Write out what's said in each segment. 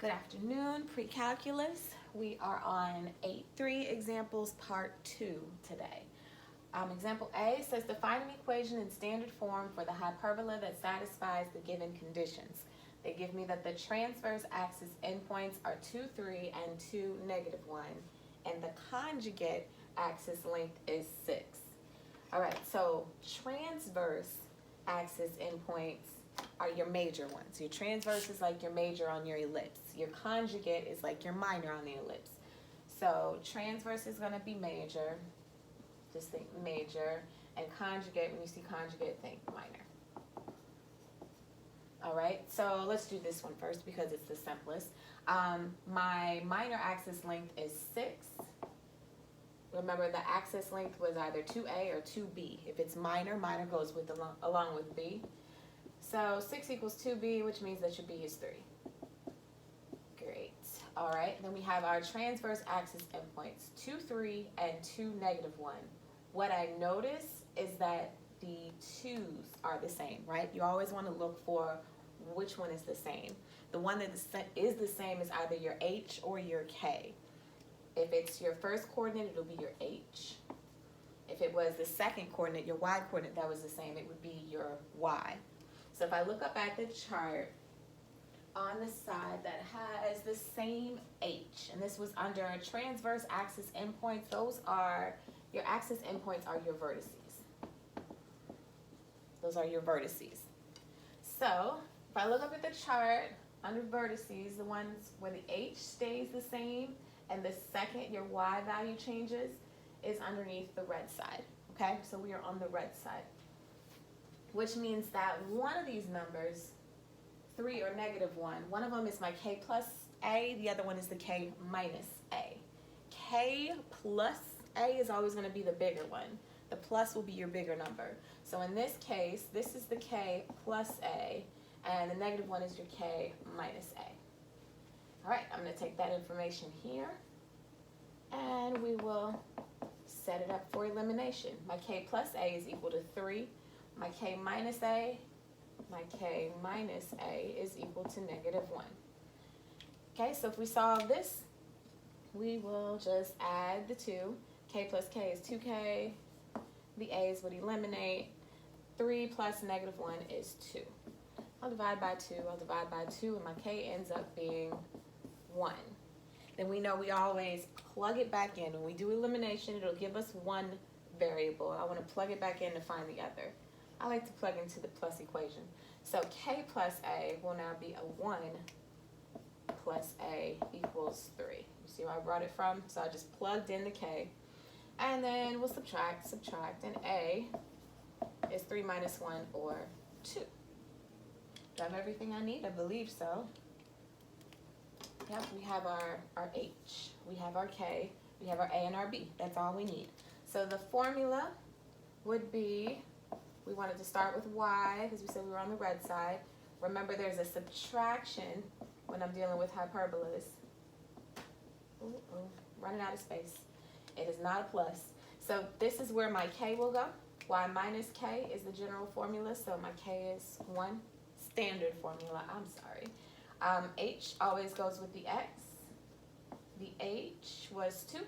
Good afternoon, pre-calculus. We are on 8.3 examples part 2 today. Example A says to find an equation in standard form for the hyperbola that satisfies the given conditions. They give me that the transverse axis endpoints are 2, 3, and 2, -1, and the conjugate axis length is 6. All right, so transverse axis endpoints are your major ones. Your transverse is like your major on your ellipse. Your conjugate is like your minor on the ellipse. So transverse is going to be major. Just think major. And conjugate, when you see conjugate, think minor. All right, so let's do this one first because it's the simplest. My minor axis length is 6. Remember, the axis length was either 2A or 2B. If it's minor, minor goes with along with B. So 6 equals 2B, which means that your B is 3. Great. All right, then we have our transverse axis endpoints, 2, 3, and 2, -1. What I notice is that the 2's are the same, right? You always want to look for which one is the same. The one that is the same is either your H or your K. If it's your first coordinate, it'll be your H. If it was the second coordinate, your Y coordinate that was the same, it would be your Y. So if I look up at the chart on the side that has the same H, and this was under a transverse axis endpoints, those are, your axis endpoints are your vertices. Those are your vertices. So if I look up at the chart under vertices, the ones where the H stays the same and the second your Y value changes is underneath the red side, okay? So we are on the red side, which means that one of these numbers, 3 or -1, one of them is my K plus A, the other one is the K minus A. K plus A is always going to be the bigger one. The plus will be your bigger number. So in this case, this is the K plus A, and the -1 is your K minus A. All right, I'm going to take that information here, and we will set it up for elimination. My K plus A is equal to 3. My K minus A is equal to -1. Okay, so if we solve this, we will just add the 2. K plus K is 2K. The A's would eliminate. 3 plus -1 is 2. I'll divide by 2, and my K ends up being 1. Then we know we always plug it back in. When we do elimination, it'll give us one variable. I want to plug it back in to find the other. I like to plug into the plus equation. So K plus A will now be a 1 plus A equals 3. You see where I brought it from? So I just plugged in the K. And then we'll subtract, and A is 3 minus 1, or 2. Do I have everything I need? I believe so. Yep, we have our H, we have our K, we have our A and our B. That's all we need. So the formula would be, we wanted to start with Y because we said we were on the red side. Remember, there's a subtraction when I'm dealing with hyperbolas. Running out of space. It is not a plus. So this is where my K will go. Y minus K is the general formula, so my K is 1. Standard formula, I'm sorry. H always goes with the X. The H was 2,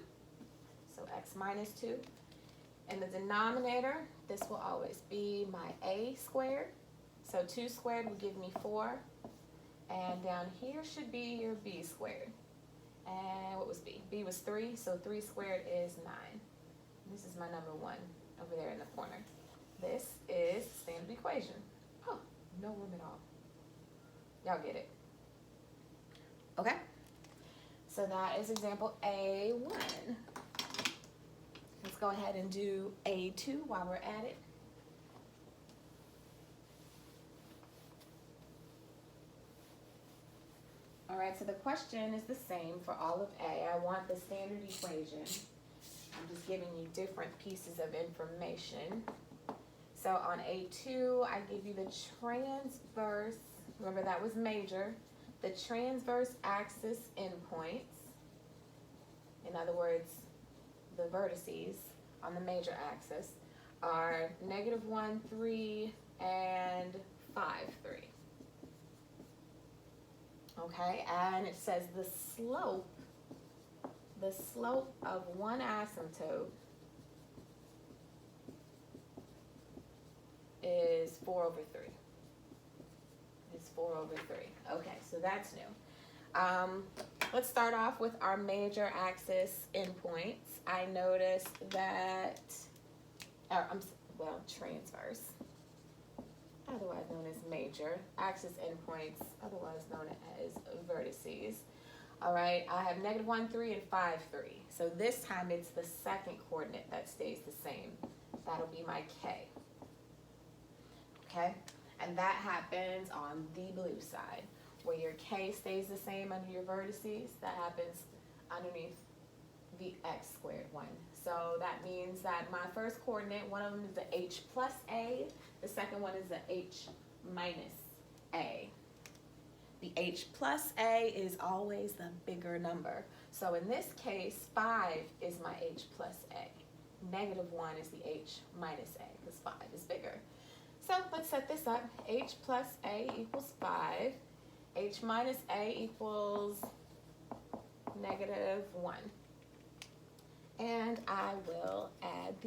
so X minus 2. In the denominator, this will always be my A squared. So 2 squared will give me 4. And down here should be your B squared. And what was B? B was 3, so 3 squared is 9. This is my number 1 over there in the corner. This is the standard equation. Oh, no room at all. Y'all get it. Okay? So that is example A1. Let's go ahead and do A2 while we're at it. All right, so the question is the same for all of A. I want the standard equation. I'm just giving you different pieces of information. So on A2, I give you the transverse, remember that was major, the transverse axis endpoints, in other words, the vertices on the major axis, are -1, 3, and 5, 3. Okay, and it says the slope of one asymptote is 4 over 3. It's 4 over 3. Okay, so that's new. Let's start off with our major axis endpoints. I noticed that, transverse, otherwise known as major, axis endpoints, otherwise known as vertices. All right, I have -1, 3, and 5, 3. So this time it's the second coordinate that stays the same. That'll be my K. Okay, and that happens on the blue side, where your K stays the same under your vertices. That happens underneath the x squared one. So that means that my first coordinate, one of them is the h plus a, the second one is the h minus a. The h plus a is always the bigger number. So in this case, 5 is my h plus a. -1 is the h minus a, because 5 is bigger. So let's set this up. H plus a equals 5. H minus a equals -1. And I will add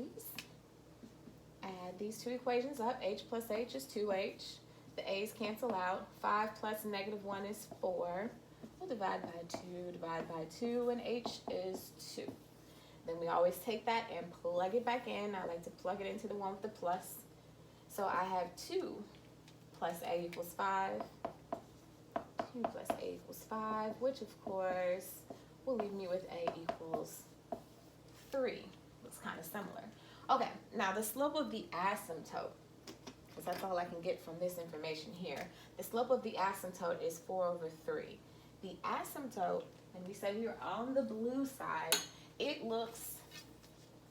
these two equations up. H plus h is 2h. The a's cancel out. 5 plus -1 is 4. We'll divide by 2, and h is 2. Then we always take that and plug it back in. I like to plug it into the one with the plus. So I have 2 plus a equals 5. 2 plus a equals 5, which of course will leave me with a equals 3. Looks kind of similar. Okay, now the slope of the asymptote, because that's all I can get from this information here. The slope of the asymptote is 4 over 3. The asymptote, and we said we were on the blue side, it looks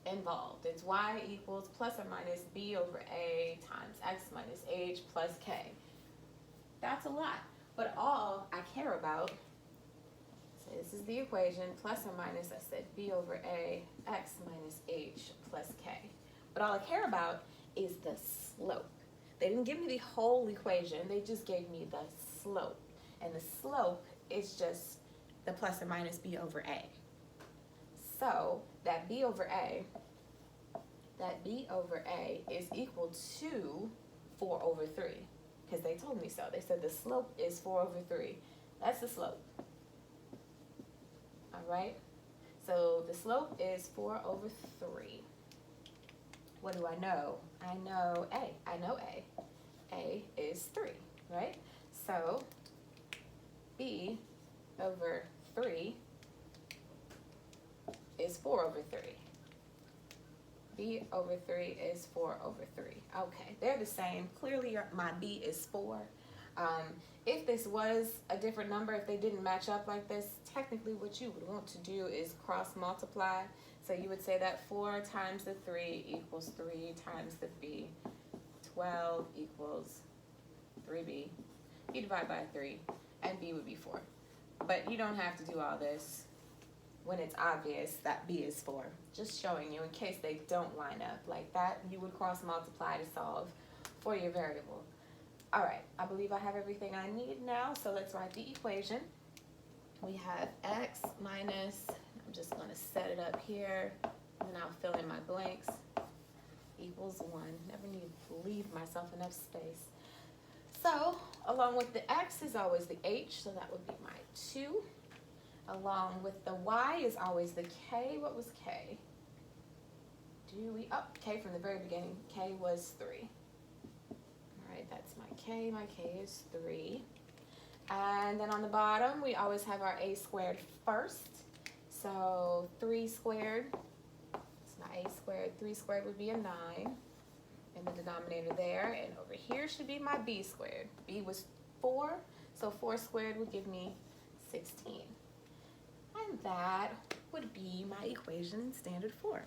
involved. It's y equals plus or minus b over a times x minus h plus k. That's a lot, but all I care about, so this is the equation, plus or minus, I said b over a, x minus h plus k. But all I care about is the slope. They didn't give me the whole equation, they just gave me the slope. And the slope is just the plus or minus b over a. So that b over a is equal to 4 over 3, because they told me so. They said the slope is 4 over 3. That's the slope. All right? So the slope is 4 over 3. What do I know? I know A. A is 3, right? So B over 3 is 4 over 3. B over 3 is 4 over 3. Okay, they're the same. Clearly my B is 4. If this was a different number, if they didn't match up like this, technically what you would want to do is cross multiply. So you would say that 4 times the 3 equals 3 times the B. 12 equals 3B. You divide by 3, and B would be 4. But you don't have to do all this when it's obvious that B is 4. Just showing you in case they don't line up like that, you would cross multiply to solve for your variable. All right, I believe I have everything I need now, so let's write the equation. We have x minus, I'm just going to set it up here, and then I'll fill in my blanks, equals 1. Never need to leave myself enough space. So, along with the x is always the h, so that would be my 2. Along with the y is always the k. What was k? K from the very beginning. K was 3. All right, that's my k. My k is 3. And then on the bottom, we always have our a squared first. So 3 squared, it's my a squared. 3 squared would be a 9 in the denominator there. And over here should be my b squared. B was 4, so 4 squared would give me 16. And that would be my equation in standard form.